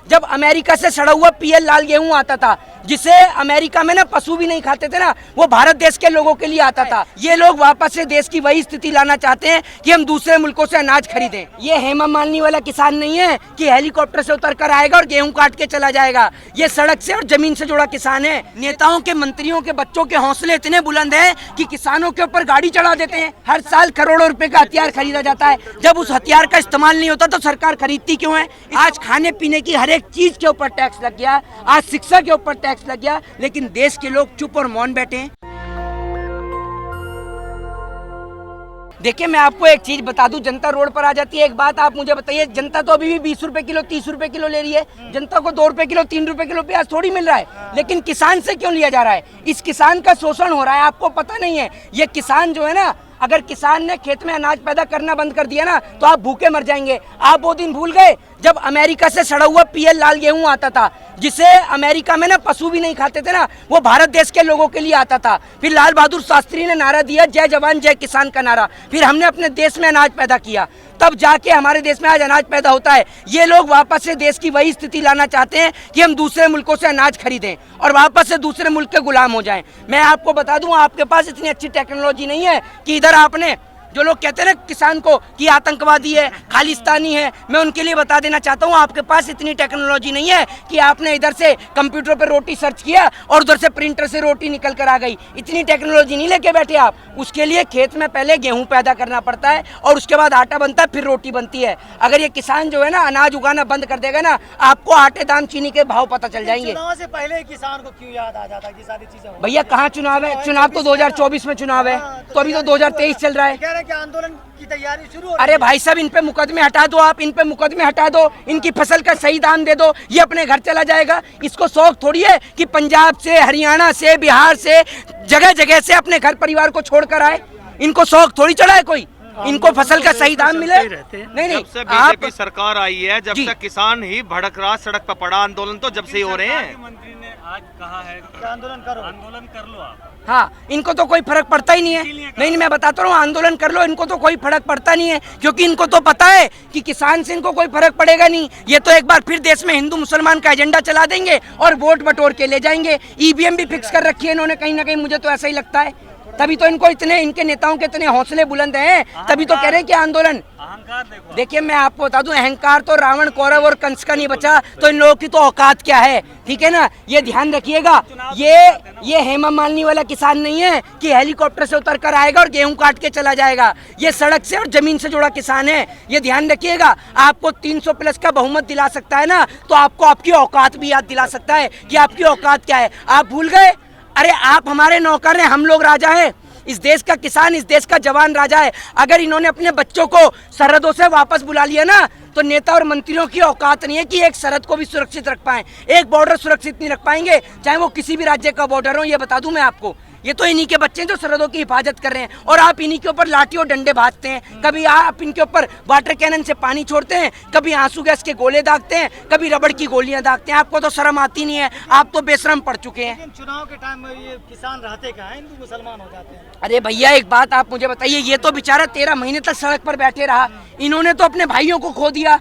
जब अमेरिका से सड़ा हुआ पीएल लाल गेहूं आता था, जिसे अमेरिका में ना पशु भी नहीं खाते थे ना, वो भारत देश के लोगों के लिए आता था। ये लोग वापस से देश की वही स्थिति लाना चाहते हैं कि हम दूसरे मुल्कों से अनाज खरीदें। ये हेमा मालिनी वाला किसान नहीं है कि हेलीकॉप्टर से उतर कर आएगा और गेहूं काट के चला जाएगा। ये सड़क से और जमीन से जुड़ा किसान है। नेताओं के, मंत्रियों के बच्चों के हौसले इतने बुलंद हैं कि किसानों के ऊपर गाड़ी चढ़ा देते हैं। हर साल करोड़ों रुपए का हथियार खरीदा जाता है। जब उस हथियार का इस्तेमाल नहीं होता तो सरकार खरीदती क्यों है? आज खाने पीने की हर एक चीज के ऊपर टैक्स लग गया, आज शिक्षा के ऊपर टैक्स लग गया, लेकिन देश के लोग चुप और मौन बैठे हैं। देखिए, मैं आपको एक चीज बता दूं, जनता रोड पर आ जाती है। एक बात आप मुझे बताइए, जनता तो अभी भी 20 रुपए किलो, 30 रुपए किलो ले रही है। जनता को 2 रुपए किलो, 3 रुपए किलो प्याज थोड़ी मिल रहा है, लेकिन किसान से क्यों लिया जा रहा है? इस किसान का शोषण हो रहा है, आपको पता नहीं है। ये किसान जो है ना, अगर किसान ने खेत में अनाज पैदा करना बंद कर दिया ना, तो आप भूखे मर जाएंगे। आप वो दिन भूल गए जब अमेरिका से सड़ा हुआ पीएल लाल गेहूं आता था, जिसे अमेरिका में ना पशु भी नहीं खाते थे ना, वो भारत देश के लोगों के लिए आता था। फिर लाल बहादुर शास्त्री ने नारा दिया, जय जवान जय किसान का नारा। फिर हमने अपने देश में अनाज पैदा किया, तब जाके हमारे देश में आज अनाज पैदा होता है। ये लोग वापस से देश की वही स्थिति लाना चाहते हैं कि हम दूसरे मुल्कों से अनाज खरीदें और वापस से दूसरे मुल्क के गुलाम हो जाएं। मैं आपको बता दूं, आपके पास इतनी अच्छी टेक्नोलॉजी नहीं है कि इधर आपने, जो लोग कहते हैं ना किसान को कि आतंकवादी है, खालिस्तानी है, मैं उनके लिए बता देना चाहता हूँ, आपके पास इतनी टेक्नोलॉजी नहीं है कि आपने इधर से कंप्यूटर पर रोटी सर्च किया और उधर से प्रिंटर से रोटी निकल कर आ गई। इतनी टेक्नोलॉजी नहीं लेके बैठे आप। उसके लिए खेत में पहले गेहूं पैदा करना पड़ता है और उसके बाद आटा बनता है, फिर रोटी बनती है। अगर ये किसान जो है ना अनाज उगाना बंद कर देगा ना, आपको आटे, दाम, चीनी के भाव पता चल जाएंगे। चुनाव से पहले किसान को क्यों याद आ जाता है कि सारी चीजें? भैया कहाँ चुनाव है? चुनाव तो 2024 में चुनाव है, तो अभी तो 2023 चल रहा है। कह रहे हैं कि आंदोलन की तैयारी शुरू हो। अरे भाई साहब, इन पे मुकदमे हटा दो, आप इन पे मुकदमे हटा दो, इनकी फसल का सही दाम दे दो, ये अपने घर चला जाएगा। इसको शौक थोड़ी है कि पंजाब से, हरियाणा से, बिहार से, जगह जगह से अपने घर परिवार को छोड़कर आए। इनको शौक थोड़ी चढ़ा है कोई, इनको फसल का सही दाम मिले। नहीं, जब से बीजेपी सरकार आई है, जब से किसान ही भड़क रहा, सड़क पर पड़ा। आंदोलन तो जब से ही हो रहे हैं। मंत्री ने आज कहा है कि आंदोलन करो, आंदोलन कर लो आप। हाँ, इनको तो कोई फर्क पड़ता ही नहीं है। नहीं, मैं बताता हूँ, आंदोलन कर लो, इनको तो कोई फर्क पड़ता नहीं है, क्योंकि इनको तो पता है कि किसान से इनको कोई फर्क पड़ेगा नहीं। ये तो एक बार फिर देश में हिंदू मुसलमान का एजेंडा चला देंगे और वोट बटोर के ले जाएंगे। ईवीएम भी फिक्स कर रखी है इन्होंने कहीं ना कहीं, मुझे तो ऐसा ही लगता है। तभी तो इनको इतने, इनके नेताओं के इतने हौसले बुलंद हैं, तभी तो कह रहे हैं कि आंदोलन। अहंकार देखो। देखिए, मैं आपको बता दूं, अहंकार तो रावण, कौरव और कंस का नहीं बचा, तो इन लोगों की तो औकात क्या है? ठीक है ना, ये ध्यान रखिएगा। ये हेमा मालिनी वाला किसान नहीं है कि हेलीकॉप्टर से उतर कर आएगा और गेहूं काट के चला जाएगा। ये सड़क से और जमीन से जुड़ा किसान है, ये ध्यान रखिएगा। आपको 300 प्लस का बहुमत दिला सकता है ना, तो आपको आपकी औकात भी याद दिला सकता है कि आपकी औकात क्या है। आप भूल गए? अरे आप हमारे नौकर हैं, हम लोग राजा हैं। इस देश का किसान, इस देश का जवान राजा है। अगर इन्होंने अपने बच्चों को सरहदों से वापस बुला लिया ना, तो नेता और मंत्रियों की औकात नहीं है कि एक सरहद को भी सुरक्षित रख पाएं, एक बॉर्डर सुरक्षित नहीं रख पाएंगे, चाहे वो किसी भी राज्य का बॉर्डर हो। ये बता दूं मैं आपको, ये तो इन्हीं के बच्चे हैं जो सरहदों की हिफाजत कर रहे हैं, और आप इन्हीं के ऊपर लाठी और डंडे भाजते हैं। कभी आप इनके ऊपर वाटर कैनन से पानी छोड़ते हैं, कभी आंसू गैस के गोले दागते हैं, कभी रबड़ की गोलियां दागते हैं। आपको तो शर्म आती नहीं है, आप तो बेशरम पड़ चुके हैं। लेकिन चुनाव के टाइम में ये किसान रहते कहाँ हैं? हिंदू मुसलमान हो जाते हैं। अरे भैया, एक बात आप मुझे बताइए, ये तो बेचारा 13 महीने तक सड़क पर बैठे रहा। इन्होंने तो अपने भाइयों को खो दिया,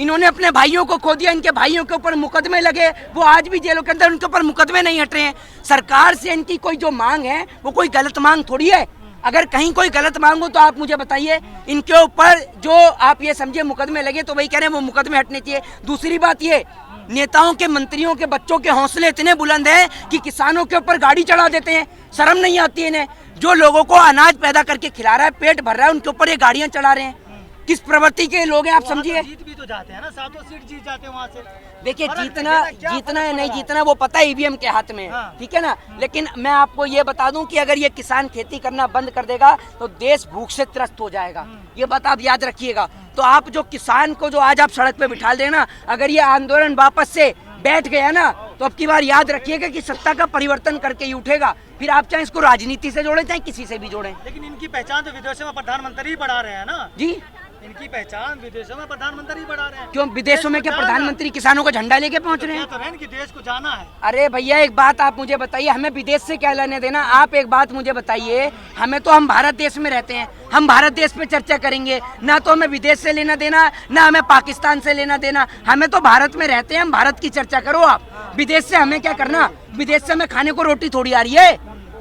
इन्होंने अपने भाइयों को खो दिया। इनके भाइयों के ऊपर मुकदमे लगे, वो आज भी जेलों के अंदर, उनके ऊपर मुकदमे नहीं हट रहे हैं। सरकार से इनकी कोई जो मांग है वो कोई गलत मांग थोड़ी है। अगर कहीं कोई गलत मांग हो तो आप मुझे बताइए। इनके ऊपर जो आप ये समझिए मुकदमे लगे, तो वही कह रहे हैं वो मुकदमे हटने चाहिए। दूसरी बात ये, नेताओं के, मंत्रियों के बच्चों के हौसले इतने बुलंद हैं कि किसानों के ऊपर गाड़ी चढ़ा देते हैं। शर्म नहीं आती है इन्हें? जो लोगों को अनाज पैदा करके खिला रहा है, पेट भर रहा है, उनके ऊपर ये गाड़ियां चढ़ा रहे हैं। किस प्रवृत्ति के लोग हैं आप समझिए। जीत भी तो जाते हैं ना, 7 सीट जीत जाते हैं वहाँ से। देखिए, जीतना है नहीं जीतना वो पता है ईवीएम के हाथ में, ठीक है ना। लेकिन मैं आपको ये बता दूं कि अगर ये किसान खेती करना बंद कर देगा तो देश भूख से त्रस्त हो जाएगा। ये बात आप याद रखिएगा। तो आप जो किसान को जो आज आप सड़क पे बिठा देना, अगर ये आंदोलन वापस से बैठ गया ना, तो अब की बार याद रखिएगा कि सत्ता का परिवर्तन करके ही उठेगा। फिर आप चाहे इसको राजनीति से जोड़ें, चाहे किसी से भी जोड़ें। लेकिन इनकी पहचान तो विदेशों में प्रधानमंत्री ही बढ़ा रहे हैं ना जी। इनकी पहचान विदेशों में प्रधानमंत्री बढ़ा रहे हैं। क्यों विदेशों में क्या प्रधानमंत्री किसानों का झंडा लेके पहुंच रहे हैं? तो रहे कि देश को जाना है। अरे भैया एक बात आप मुझे बताइए, हमें विदेश से क्या लेने देना? आप एक बात मुझे बताइए, हमें तो हम भारत देश में रहते हैं, हम भारत देश पे चर्चा करेंगे, ना तो हमें विदेश से लेना देना, ना हमें पाकिस्तान से लेना देना। हमें तो भारत में रहते हैं, हम भारत की चर्चा करो आप। विदेश से हमें क्या करना? विदेश से हमें खाने को रोटी थोड़ी आ रही है,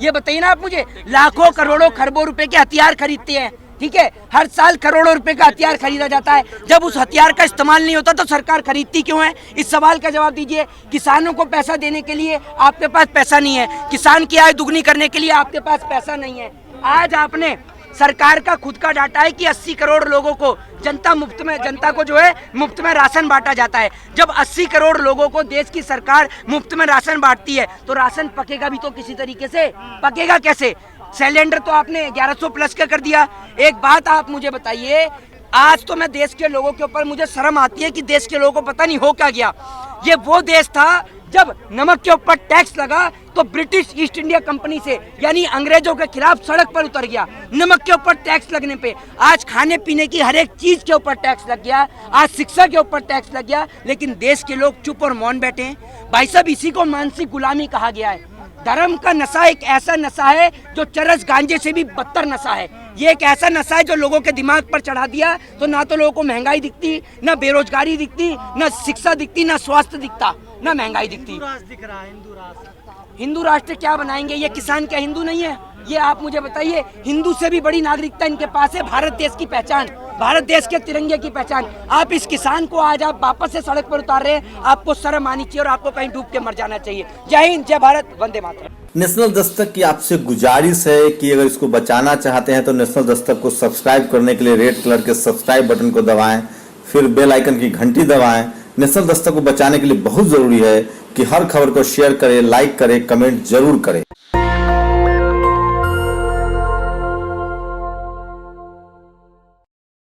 ये बताइए ना आप मुझे। लाखों करोड़ों खरबों रुपए के हथियार खरीदते हैं, ठीक है, हर साल करोड़ों रुपए का हथियार खरीदा जाता है। जब उस हथियार का इस्तेमाल नहीं होता तो सरकार खरीदती क्यों है? इस सवाल का जवाब दीजिए। किसानों को पैसा देने के लिए आपके पास पैसा नहीं है, किसान की आय दुगनी करने के लिए आपके पास पैसा नहीं है। आज आपने सरकार का खुद का डाटा है कि 80 करोड़ लोगों को जनता को जो है मुफ्त में राशन बांटा जाता है। जब 80 करोड़ लोगों को देश की सरकार मुफ्त में राशन बांटती है तो राशन पकेगा भी तो किसी तरीके से, पकेगा कैसे? सिलेंडर तो आपने 1100 प्लस का कर दिया। एक बात आप मुझे बताइए, आज तो मैं देश के लोगों के ऊपर मुझे शर्म आती है कि देश के लोगों को पता नहीं हो क्या गया। ये वो देश था जब नमक के ऊपर टैक्स लगा तो ब्रिटिश ईस्ट इंडिया कंपनी से यानी अंग्रेजों के खिलाफ सड़क पर उतर गया। नमक के ऊपर टैक्स लगने पे आज खाने पीने की हर एक चीज के ऊपर टैक्स लग गया, आज शिक्षा के ऊपर टैक्स लग गया, लेकिन देश के लोग चुप और मौन बैठे हैं। भाई साहब, इसी को मानसिक गुलामी कहा गया है। धर्म का नशा एक ऐसा नशा है जो चरस गांजे से भी बदतर नशा है। ये एक ऐसा नशा है जो लोगों के दिमाग पर चढ़ा दिया तो ना तो लोगों को महंगाई दिखती, ना बेरोजगारी दिखती, ना शिक्षा दिखती, ना स्वास्थ्य दिखता, ना महंगाई दिखती। हिंदू राष्ट्र दिख रहा है, हिंदू राष्ट्र क्या बनाएंगे? ये किसान क्या हिंदू नहीं है? ये आप मुझे बताइए। हिंदू से भी बड़ी नागरिकता इनके पास है, भारत देश की पहचान, भारत देश के तिरंगे की पहचान। आप इस किसान को आज आप वापस से सड़क पर उतार रहे हैं, आपको शर्म आनी चाहिए और आपको कहीं डूब के मर जाना चाहिए। जय हिंद, जय भारत, वंदे मातरम। नेशनल दस्तक की आपसे गुजारिश है कि अगर इसको बचाना चाहते हैं तो नेशनल दस्तक को सब्सक्राइब करने के लिए रेड कलर के सब्सक्राइब बटन को दबाएं, फिर बेल आइकन की घंटी दबाएं। नेशनल दस्तक को बचाने के लिए बहुत जरूरी है कि हर खबर को शेयर करें, लाइक करें, कमेंट जरूर करें।